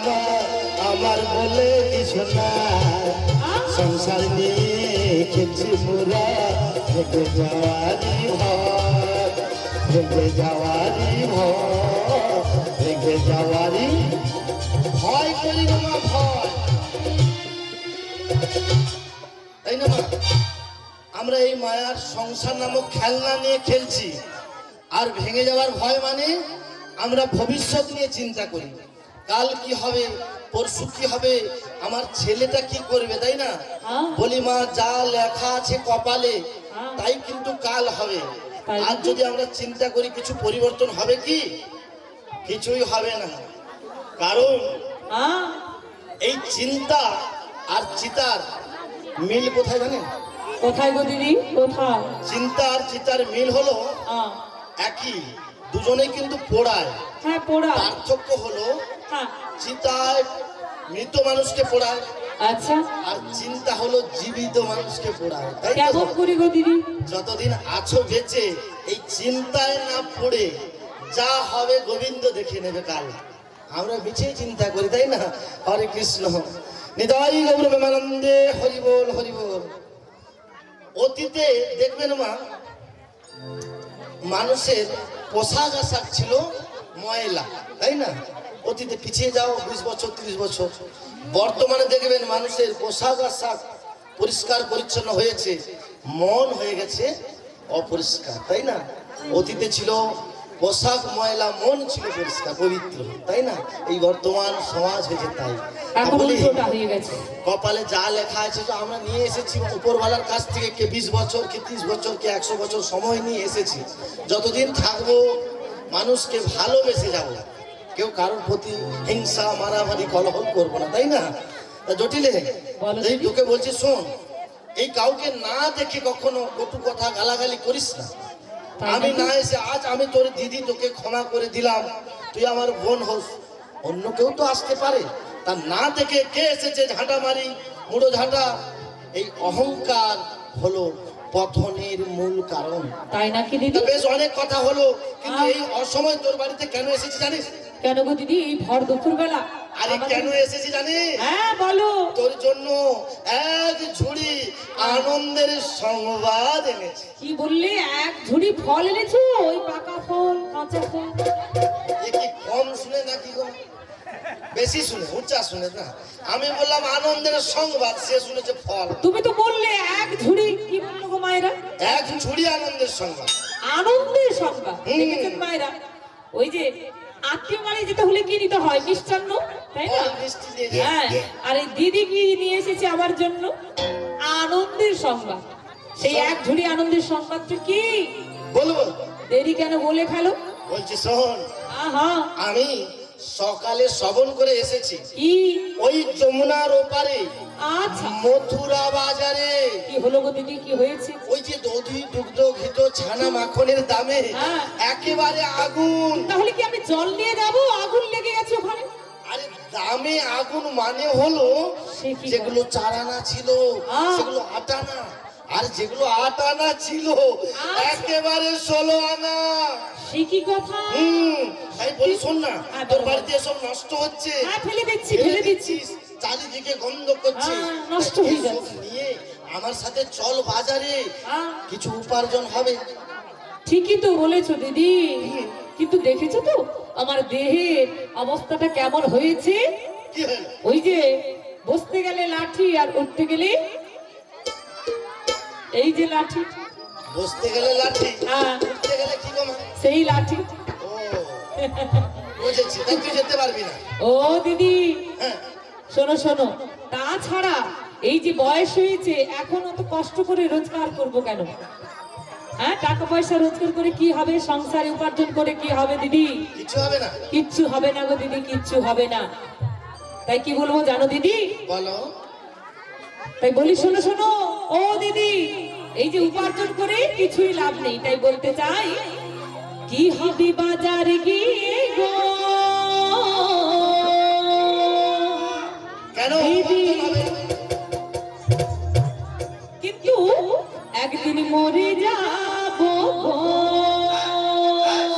মা আমার বলে কিছু না, সংসার নিয়ে খেলছি মোরা, থেকে যাওয়ারি ভয়, থেকে যাওয়ারি ভয়, থেকে যাওয়ারি ভয় করি না মা, ভয়। তাই না মা? আমরা এই মায়ার সংসার নামক খেলনা নিয়ে খেলছি, আর ভেঙে যাওয়ার ভয় মানে আমরা ভবিষ্যৎ নিয়ে চিন্তা করি, কাল কি হবে, পরশু কি হবে, আমার ছেলেটা কি করবে, তাই না? বলি মা যা লেখা আছে কপালে তাই কিন্তু কাল হবে। আর যদি আমরা চিন্তা করি কিছু পরিবর্তন হবে কি? কিছুই হবে না। কারণ এই চিন্তা আর চিতার মিল কোথায় জানেন? কোথায় গো দিদি, কোথায়? চিন্তা আর চিতার মিল হলো একই, দুজনেই কিন্তু পোড়ায়। হ্যাঁ পোড়ায়। পার্থক্য হলো চিতায় মৃত মানুষকে পোড়ায়, আচ্ছা, আর চিন্তা হলো জীবিত মানুষকে পোড়ায়। তাই কেমন করি গো দিদি? যতদিন আছো বেঁচে এই চিন্তায় না পড়ে যা হবে গোবিন্দ দেখে নেবে কাল। আমরা বেঁচেই চিন্তা করি, তাই না? হরে কৃষ্ণ নিতাই গৌর প্রেমানন্দে হরি বল, হরি বল। অতীতে দেখবেন মা, মানুষের পোশাক আশাক ছিল ময়লা, তাই না? অতীতে পিছিয়ে যাও 20 বছর 30 বছর, বর্তমানে দেখবেন মানুষের পোশাক আশাক পরিষ্কার পরিচ্ছন্ন হয়েছে, মন হয়ে গেছে অপরিষ্কার, তাই না? অতীতে ছিল পোশাক ময়লা, মন ছিল পরিষ্কার পবিত্র, তাই না? এই বর্তমান সমাজ হয়েছে তাই। কপালে যা লেখা আছে তো আমরা নিয়ে এসেছি উপরওয়ালার কাছ থেকে, কে 20 বছর, কে 30 বছর, কে 100 বছর সময় নিয়ে এসেছি। যতদিন থাকবো মানুষকে ভালোবেসে যাব, কেউ কারোর প্রতি হিংসা মারামারি কলহ করবো না, তাই না? জটিলে এই তোকে বলছি শোন, এই কাউকে না দেখে কখনো কটু কথা গালাগালি করিস না। আমি না এসে আজ আমি তোর দিদি, তোকে ক্ষমা করে দিলাম, তুই আমার বোন হোস, অন্য কেউ তো আসতে পারে, তা না দেখে কে এসেছে ঝাঁটা মারি মুড়ো ঝাঁটা, এই অহংকার হলো পতনের মূল কারণ। তাই নাকি দিদি? বেশ অনেক কথা হলো, কিন্তু এই অসময় তোর বাড়িতে কেন এসেছি জানিস? কেন গো দিদি এই ভর দুপুর বেলা? আরে কেন এসেছি জানিস? হ্যাঁ বলো। তোর জন্য এক ঝুড়ি আনন্দের সংবাদ এনেছি। কি বললে? এক ঝুড়ি ফল এনেছো? ওই পাকা ফল, কাঁচা ফল? এ কি কম শুনে নাকি গো? বেশি শুনে, উচ্চা শুনে না। আমি বললাম আনন্দের সংবাদ, সে শুনেছে ফল। তুমি তো বললে এক ঝুড়ি, কি বললো গো মায়েরা? এক ঝুড়ি আনন্দের সংবাদ। আনন্দের সংবাদ দেখেছেন মায়েরা? ওই যে আত্মীয় বাড়ি যেতে হলে কি নিতে হয়? মিষ্টান্ন, তাই না? হ্যাঁ, আর এই দিদি কি নিয়ে এসেছে আমার জন্য? আনন্দের সংবাদ। সেই এক ঝুড়ি আনন্দের সংবাদটা কি বলবো? দেরি কেন, বলে ফেলো। বলছি শোন, আমি সকালে শ্রবণ করে এসেছি ওই যমুনার ওপারে, আচ্ছা, মথুরা বাজারে। কি হলো গো দিদি, কি হয়েছে? ওই যে দধি দুগ্ধ ঘিত ছানা মাখনের দামে একেবারে আগুন। তাহলে কি আমি জল নিয়ে যাবো? আগুন লেগে গেছে ওখানে। আরে দামে আগুন মানে হলো যেগুলো 4 আনা ছিল সেগুলো 8 আনা, আর যেগুলো 8 আনা ছিল একেবারে 16 আনা। সে কি কথা? তাই বলি শোন না, তোর বাড়িতে সব নষ্ট হচ্ছে, ফেলে দিচ্ছি, ফেলে দিচ্ছি, চারিদিকে গন্ধ করছে, নষ্ট হয়ে যাচ্ছে। নিয়ে আমার সাথে চল বাজারে, কিছু উপার্জন হবে। ঠিকই তো বলেছো দিদি, কিন্তু দেখেছো তো আমার দেহের অবস্থাটা কেমন হয়েছে? ওই যে বসতে গেলে লাঠি আর উঠতে গেলে এই যে লাঠি। বসতে গেলে লাঠি, উঠতে গেলে কি গো? সেই লাঠি। ও বুঝেছি, তুই যেতে পারবি না। ও দিদি শোনো শোনো, তাছাড়া এই যে বয়স হয়েছে, এখন অত কষ্ট করে রোজগার করব কেন? হ্যাঁ, টাকা পয়সা রোজগার করে কি হবে? সংসারে উপার্জন করে কি হবে দিদি? কিছু হবে না, কিচ্ছু হবে না গো দিদি, কিচ্ছু হবে না। তাই কি বলবো জানো দিদি? বলো। তাই বলি শোনো শোনো ও দিদি, এই যে উপার্জন করে কিছুই লাভ নেই, তাই বলতে চাই কি হবে বাজার গিয়ে গো কেন দিদি, কিন্তু একদিন মরে যাবো গো।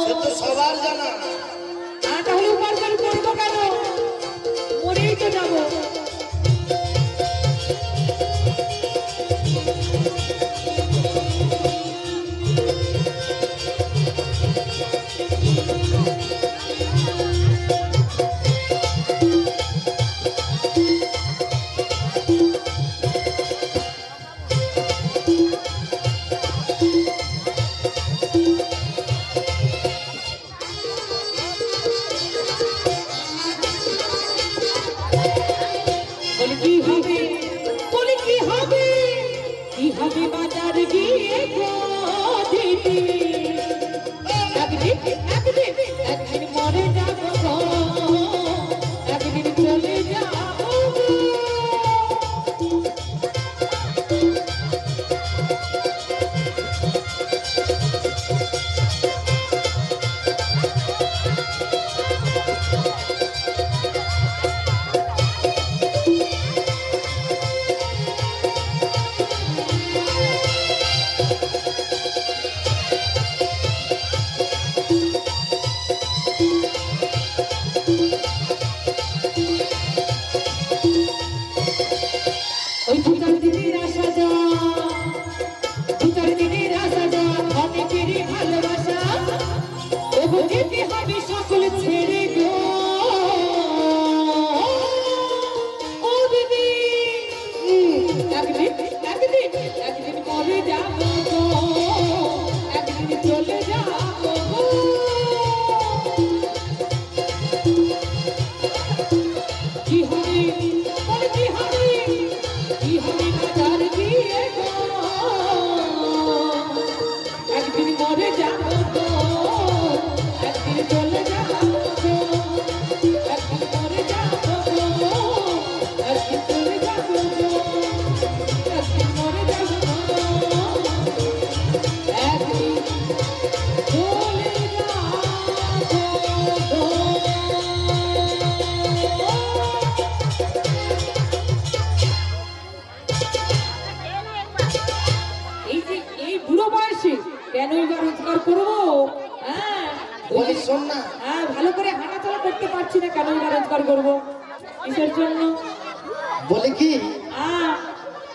সে তো সবার জানা। তাহলে উপার্জন করবো কেন? গো দিদি একদিন মরে যাব গো একদিন চলে যাব ওই দুটার দিনের আশা যা দুটার দিনের আশা যা অনেকেরই ভালোবাসা তবু যেতে হবে সকল ছেড়ে গো ও দিদি একদিন মরে যাব গো একদিন চলে যাব গো কি হবে বলে কি হবে একদিন মরে যাব গো একদিন চলে যাব গো একদিন মরে যাব গো একদিন চলে যাব গো একদিন মরে যাব গো একদিন চলে যাব গো বুড়ো বয়সে কেন এবার রোজগার করবো? হ্যাঁ বলি শোন না, হ্যাঁ ভালো করে হাঁটাচলা করতে পারছি না, কেন এবার রোজগার করবো? কিসের জন্য? বলে কি হ্যাঁ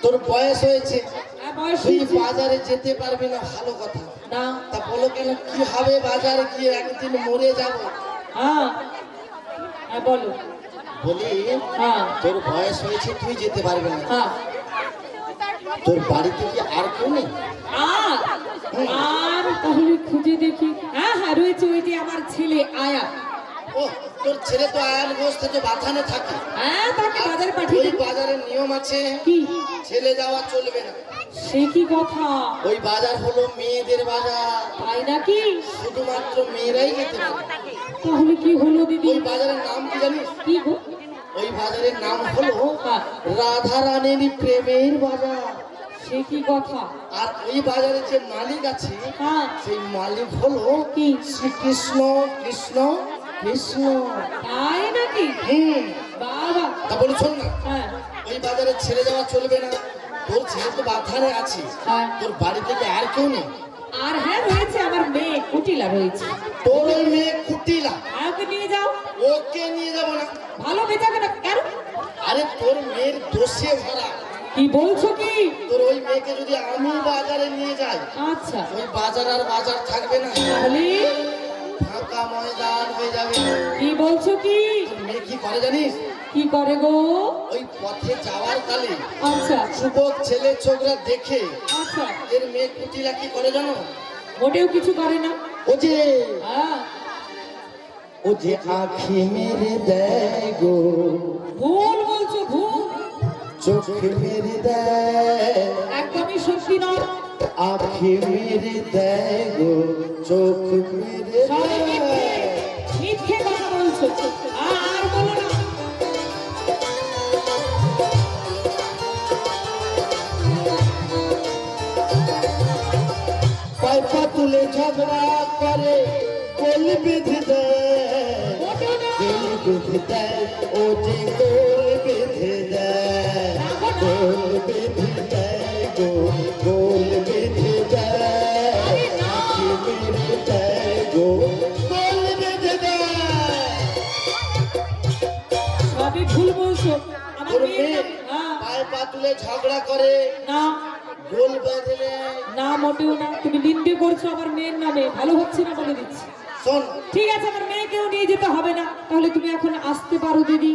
তোর বয়স হয়েছে, বয়স তুই হয়েছে। বাজারে যেতে পারবি না, ভালো কথা না তা বলো কেন, কি হবে বাজারে গিয়ে একদিন মরে যাব? হ্যাঁ হ্যাঁ বলো। বলি হ্যাঁ তোর বয়স হয়েছে, তুই যেতে পারবি না, হ্যাঁ তোর বাড়িতে কি আর কেউ নেই? আর তাহলে খুঁজে দেখি। হ্যাঁ হ্যাঁ রয়েছে, ওই যে আমার ছেলে আয়া। ও তোর ছেলে তো আয়ার গোস থেকে বাথানে থাকে। হ্যাঁ তাকে বাজারে পাঠিয়ে ওই দেবো। বাজারের নিয়ম আছে, কি ছেলে যাওয়া চলবে না। সে কি কথা? ওই বাজার হলো মেয়েদের বাজার, তাই নাকি? শুধুমাত্র মেয়েরাই যেতে পারে। তাহলে কি হলো দিদি? ওই বাজারের নাম কি জানিস? কি গো? ওই বাজারের নাম হলো হ্যাঁ। রাধা রানীর প্রেমের বাজার। সে কি কথা? আর ওই বাজারে যে মালিক আছে, হ্যাঁ সেই মালিক হলো কি? শ্রীকৃষ্ণ কৃষ্ণ কৃষ্ণ। তাই নাকি? বাবা তা বলি শোন না, হ্যাঁ ওই বাজারে ছেড়ে যাওয়া চলবে না। তোর ছেলে তো বাথানে আছে, হ্যাঁ। তোর বাড়ি থেকে আর কেউ নেই? আর হ্যাঁ রয়েছে, আমার মেয়ে কুটিলা রয়েছে। তোর ওই মেয়ে কুটিলা, ওকে নিয়ে যাও। ওকে নিয়ে যাবো না। ভালো বেচাবে না কেন? আরে তোর মেয়ের দোষে ভরা। কি বলছো কি? তোর ওই মেয়েকে যদি আমি বাজারে নিয়ে যাই, আচ্ছা ওই বাজার আর বাজার থাকবে না, তাহলে ফাঁকা ময়দান হয়ে যাবে। কি বলছো কি? তোর মেয়ে কি করে জানিস? কি করে গো? ওই পথে যাওয়ার কালে আচ্ছা যুবক ছেলে ছোকরা দেখে আচ্ছা এর মেয়ে কুটিলা কি করে জানো? মোটেও কিছু করে না। ও যে হ্যাঁ ও যে আঁখি মেরে দেয় গো, ভুল বলছো, ভুল। চোখ মেরে দেয়, একদমই সত্যি নয়। আঁখি মেরে দেয় গো, চোখ মেরে সবাই মিথ্যে দেয়। মিথ্যে কথা বলছো। আর বলো না। পাইপা তুলে ঝগড়া করে, কোল বেঁধে দেয়, মোটেও না। কোল বেঁধে দেয়, ও যে কোল বেঁধে দেয়, কোল বেঁধে দেয় গো, কোল বেঁধে দেয়, আঁখি মেরে দেয় গো, কোল বেঁধে দেয়। সবই ভুল বলছো। আমার তোর মেয়ের মেয়ে নাম- হ্যাঁ, পায়ে পা তুলে ঝগড়া করে, না গোল বেঁধে দেয়। না মোটেও না। তুমি নিন্দে করছো আমার মেয়ের নামে, ভালো হচ্ছে না বলে দিচ্ছি। শোন, ঠিক আছে, আমার মেয়েকেও নিয়ে যেতে হবে না। তাহলে তুমি এখন আসতে পারো দিদি।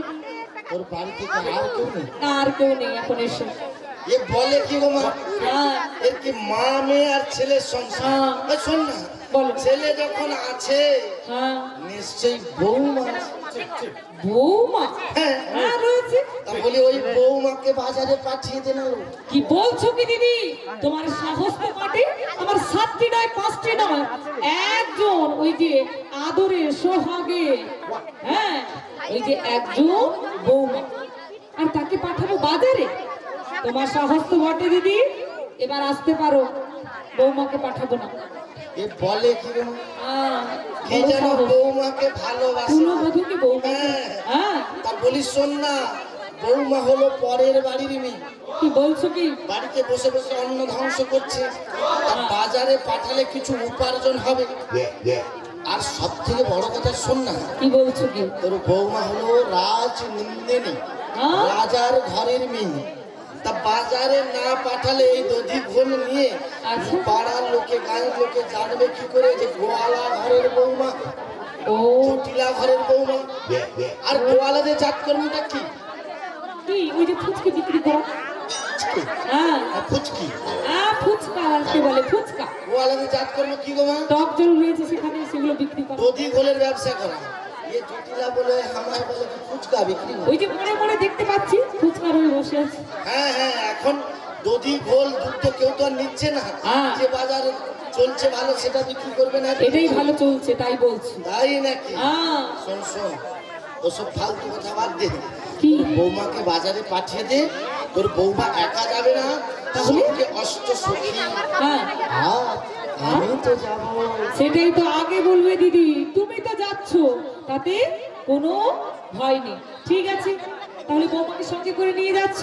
তোর বাড়ি থেকে আর কেউ নেই? না আর কেউ নেই, এখন এসো। এ বলে কি গো মা? হ্যাঁ এর কি মা মেয়ে আর ছেলের সংসার? হ্যাঁ। এই শোন না, বলো। ছেলে যখন আছে হ্যাঁ নিশ্চয়ই বৌমা। বৌমা। হ্যাঁ, হ্যাঁ রয়েছে। তা বলি ওই বৌমা বৌমাকে বাজারে পাঠিয়ে দেন। কি বলছো কি দিদি? তোমার সাহস তো মাটি। আমার 7টি নয় 5টি নয়, একজন ওই যে আদরে সোহাগে, হ্যাঁ ওই যে একজন বৌমা, আর তাকে পাঠাবো বাজারে? তোমার সাহস তো বটে দিদি, এবার আসতে পারো, বৌমাকে পাঠাবো না। এ বলে কি গো? কে বড় যেন সাহস। বৌমাকে ভালোবাসে। কুলবধূকে বৌমা, হ্যাঁ তা বলি শোন না, বৌমা হলো পরের বাড়ির মেয়ে, কি বলছো কি? বাড়িতে বসে বসে অন্ন ধ্বংস করছে। তা বাজারে পাঠালে কিছু উপার্জন হবে। আর সব থেকে বড় কথা শোন না, কি বলছো কি? তোর বৌমা হলো রাজনন্দিনী, হ্যাঁ? রাজার ঘরের মেয়ে। তা বাজারে না পাঠালে এই দধি ঘোল নিয়ে আচ্ছা। পাড়ার লোকে গায়ের লোকে জানবে কি করে যে গোয়ালা ঘরের বৌমা, ও জটিলা ঘরের বৌমা। আর গোয়ালাদের জাতকর্মটা কি? কি ওই যে ফুচকা বিক্রি করা? হ্যাঁ ফুচকি। ফুচকা, আর কি বলে ফুচকা, গোয়ালাদের জাতকর্ম কি গো মা? টক জল রয়েছে সেখানে, সেগুলো বিক্রি করা। দধি ঘোলের ব্যবসা করা। এ জটিলা বলে হামায় বলে কি ফুচকা বিক্রি করে। ওই যে মনে মনে দেখতে পাচ্ছি ফুচকা রয়ে বসে আছে। হ্যাঁ হ্যাঁ, এখন দধি ঘোল দুধ তো কেউ তো আর নিচ্ছে না। হ্যাঁ। যে বাজারে চলছে ভালো সেটা বিক্রি করবে না, এটাই ভালো চলছে তাই বলছি। তাই নাকি? হ্যাঁ শোন শোন, ওসব ফালতু কথা বাদ দে। কি? বৌমাকে বাজারে পাঠিয়ে দে, তোর বৌমা একা যাবে না, তাহলে? সঙ্গে অষ্ট সখী। হ্যাঁ আর আমি তো যাবো। সেটাই তো আগে বলবে দিদি, তুমি তো যাচ্ছ, তাতে কোনো ভয় নেই। ঠিক আছে, তাহলে বৌমাকে সঙ্গে করে নিয়ে যাচ্ছ,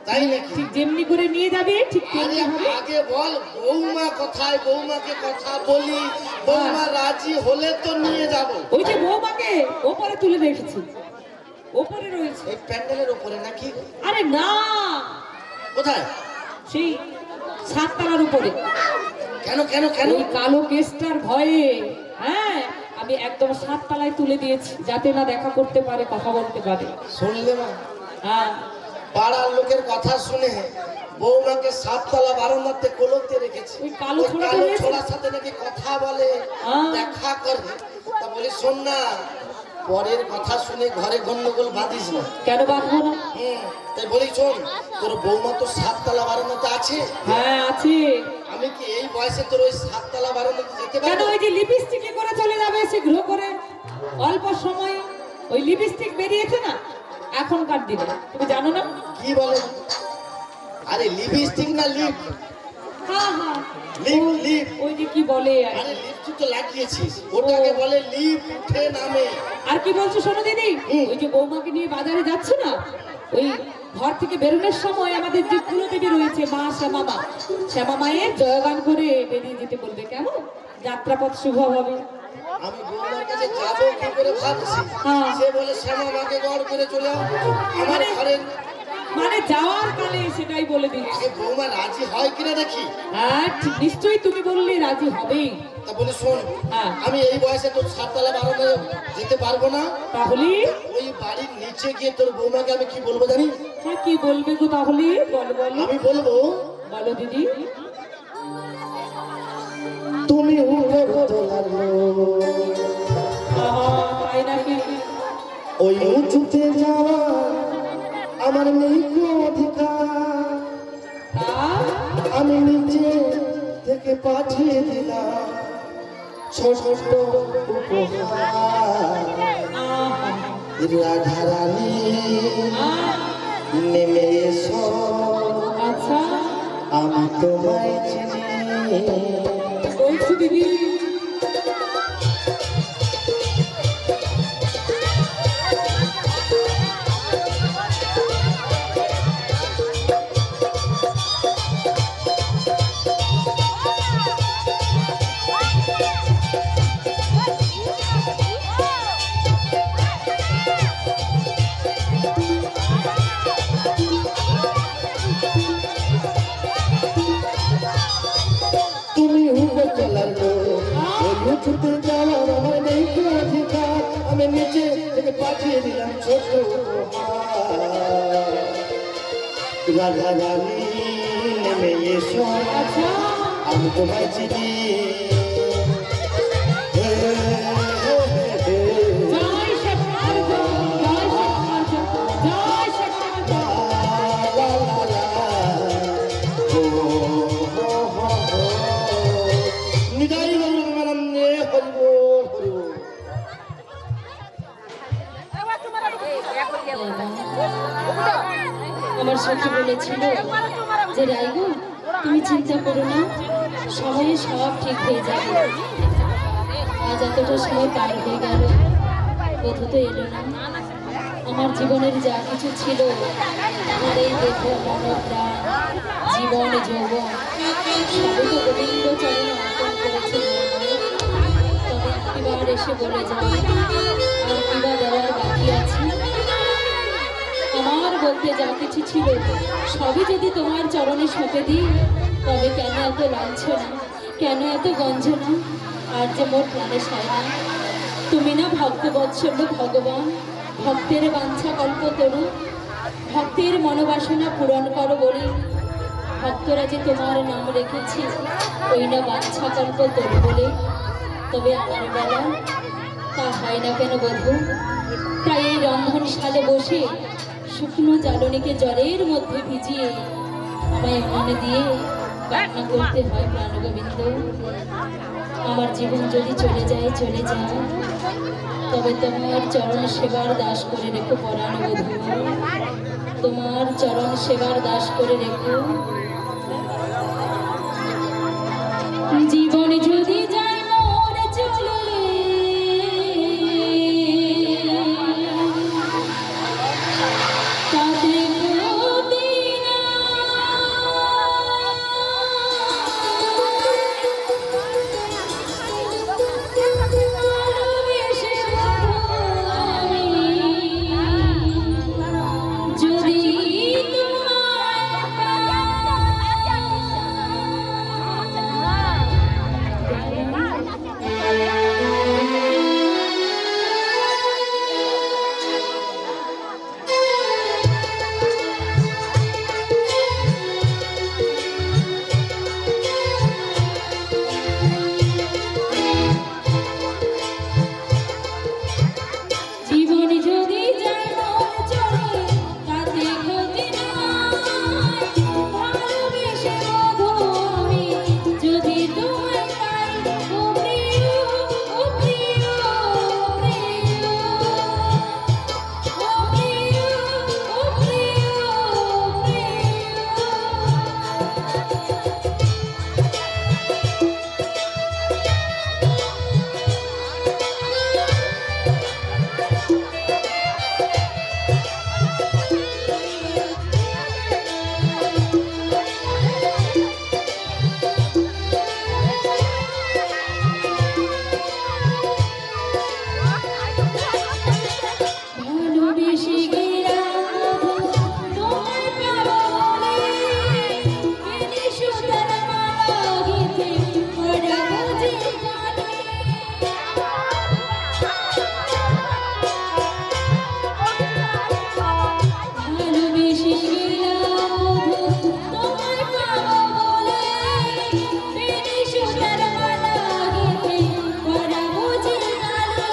তাই নাকি? ঠিক যেমনি করে নিয়ে যাবে ঠিক আরে তেমনি হবে। আগে বল বৌমা কোথায়, বৌমাকে কথা বলি, বৌমা রাজি হলে তো নিয়ে যাব। ওই যে বৌমাকে ওপরে তুলে রেখেছি, ওপরে রয়েছে। এই প্যান্ডেলের উপরে নাকি? আরে না, কোথায়? সেই 7 তলার উপরে। কেন কেন কেন? ওই কালো কেসটার ভয়ে, হ্যাঁ আমি একদম 7 তলায় তুলে দিয়েছি, যাতে না দেখা করতে পারে, কথা বলতে পারে। শুনলে মা, হ্যাঁ পাড়ার লোকের কথা শুনে বৌমাকে 7 তলা বারান্দাতে কোলতে রেখেছে। ওই কালো ওই ছোড়াটা কালো রয়েছে? ছোড়ার সাথে নাকি কথা বলে, হ্যাঁ। দেখা করে। তা বলি শোন না, পরের কথা শুনে ঘরে গন্ডগোল বাঁধিস না। কেন বাঁধবো না? তাই বলি শোন, তোর বৌমা তো 7 তলা বারান্দাতে আছে। হ্যাঁ আছে। আমি কি এই বয়সে তোর ওই 7 তলা বারান্দাতে যেতে কেন পারবো? ওই যে লিপস্টিকে করে চলে যাবে শীঘ্র করে, অল্প সময়। ওই লিপস্টিক বেরিয়েছে না এখনকার দিনে, তুমি জানো না? কি বলে? আরে লিপস্টিক না লিপ? হ্যাঁ হ্যাঁ লিপ লিপ। ওই যে কি বলে আর আরে লিপস্টিক তো লাগিয়েছিস, ওটাকে বলে লিপ উঠে নামে। আর কি বলছো শোনো দিদি, ওই যে বৌমাকে নিয়ে বাজারে যাচ্ছে না, ওই ঘর থেকে বেরোনোর সময় আমাদের যে কুলদেবী রয়েছে মা শ্যামা, শ্যামা মায়ের জয়গান করে বেরিয়ে যেতে বলবে, কেমন? যাত্রাপথ শুভ হবে। আমি বৌমার কাছে যাবো কি করে ভাবছি, হ্যাঁ। সে বলে শ্যামা মাকে গড় করে চলে আও আমার ঘরের। মানে যাওয়ার কালে সেটাই বলে দিচ্ছি। আগে বৌমা রাজি হয় কিনা দেখি। হ্যাঁ ঠিক, নিশ্চয়ই তুমি বললে রাজি হবেই। তা বলে শোন, হ্যাঁ। আমি এই বয়সে তোর 7 তলা বারান্দায় যেতে পারবো না। তাহলে ওই বাড়ির নিচে গিয়ে তোর বৌমাকে আমি কি বলবো জানি? হ্যাঁ কি বলবে গো তাহলে? বলো বলো আমি বলবো, বলো দিদি। তুমি উপর তোলার লোক, আহা, তাই নাকি? ওই উঁচুতে যাওয়া আমার নেই কোনো অধিকার। আর? আমি নিচে থেকে পাঠিয়ে দিলাম ছোট উপহার। আহা, রাধা রানী আহা, নেমে এসো, আচ্ছা আমি তোমায় চিনি। বলছি দিদি। তুমি উপর তোলার লোক, ওই উঁচুতে যাওয়ার আমার নেই কোনো অধিকার। আমি নিচে থেকে পাঠিয়ে দিলাম ছোট উপহার। রাধা রানী নেমে এসো, আচ্ছা আমি তোমায় চিনি। জয় শেখার জয়, জয় শেখার জয়, জয় শেখার জয়। আমার সখী বলেছিল যে রাইগো তুমি চিন্তা করো না, সময়ে সব ঠিক হয়ে যাবে। আজ এতটা সময় পার হয়ে গেল, বধূ তো এলো না। আমার জীবনের যা কিছু ছিল, আমার এই দেহ মনোপ্রাণ জীবন যৌবন সবই তো গোবিন্দ চরণে অর্পণ করেছিল। তবে একবার এসে বলে যাও, আর কিবা দেওয়ার বাকি আছে? আমার বলতে যা কিছু ছিল সবই যদি তোমার চরণে সঁপে দিই, তবে কেন এত লাঞ্ছনা, কেন এত গঞ্জনা? আর যে মোর প্রাণে সায় না, তুমি না ভক্তবৎসল্য ভগবান, ভক্তের বাঞ্ছা কল্পতরু, ভক্তের মনোবাসনা পূরণ করো বলে ভক্তরা যে তোমার নাম রেখেছে, ওই না বাঞ্ছা কল্পতরু বলে। তবে আমার বেলা তা হয় না কেন বধূ? তাই এই রন্ধনশালে বসে শুকনো জ্বালনিকে জলের মধ্যে ভিজিয়ে আমায় মনে দিয়ে কান্না করতে হয় প্রাণগোবিন্দ। আমার জীবন যদি চলে যায় চলে যায়, তবে তোমার চরণ সেবার দাস করে রেখো পরাণ বধূ, তোমার চরণ সেবার দাস করে রেখো। জীবন যদি যায় মোর চলে, তাতে ক্ষতি না। ভালোবেসে আমি যদি জীবন যদি যায় মোর চলে, তাতে ক্ষতি নাই। ভালোবেসে বধূ আমি যদি তোমায় পাই, ও প্রিয়, ও প্রিয়, ও প্রিয়, ও প্রিয়, ও প্রিয়, ও ভালোবেসে গেলাম বধূ তোমায় পাবো বলে, এনে সুতার মালা গেঁথে পরাবো যে গানে। ভালোবেসে গেলাম বধূ তোমায় পাবো বলে, এনে সুতার মালা গেঁথে পরাবো যে গানে।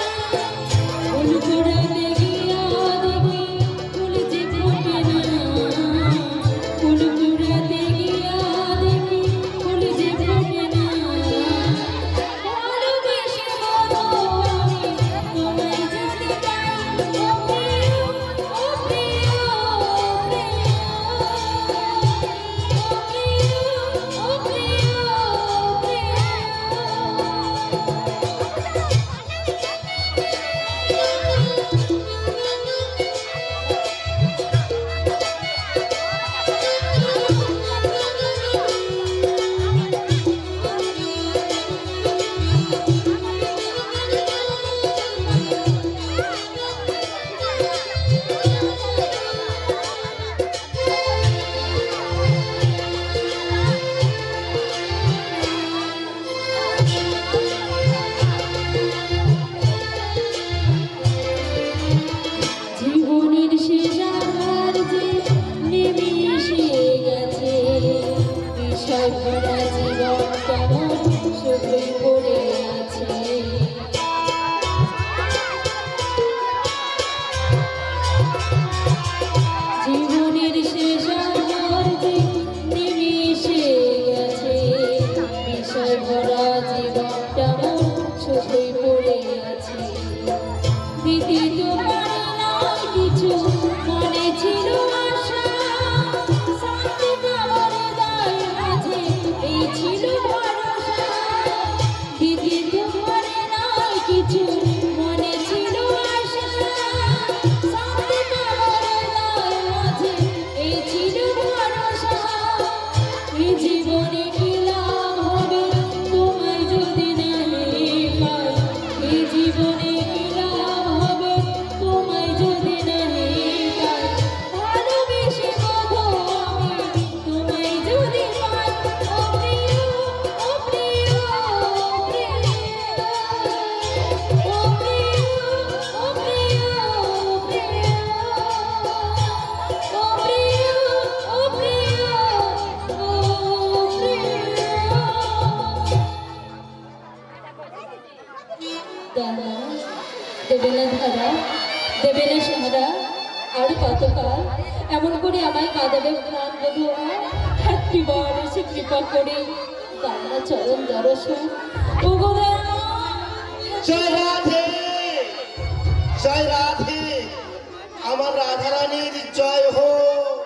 ফুল কুড়াতে গিয়া দেখি দেবে না সাহারা আর কতকাল এমন করে আমায় কাঁদাবে প্রাণ বধূ একটিবার এসে কৃপা করে কান্না চরণ দর্শন ও গো রামা। জয় রাধে, জয় রাধে, আমার রাধারানীর জয় হোক।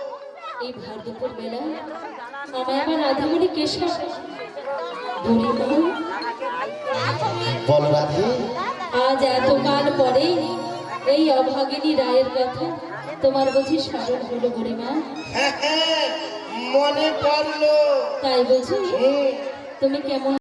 এই ভার দুপুর বেলা আমায় আবার রাধামণি কেশব বুড়িমা বল রাধে। আজ এতকাল পরে এই অভাগিনী রায়ের কথা তোমার বুঝি স্মরণ হলো বুড়িমা? হ্যাঁ হ্যাঁ, মনে পড়লো। তাই বুঝি হুম। তুমি কেমন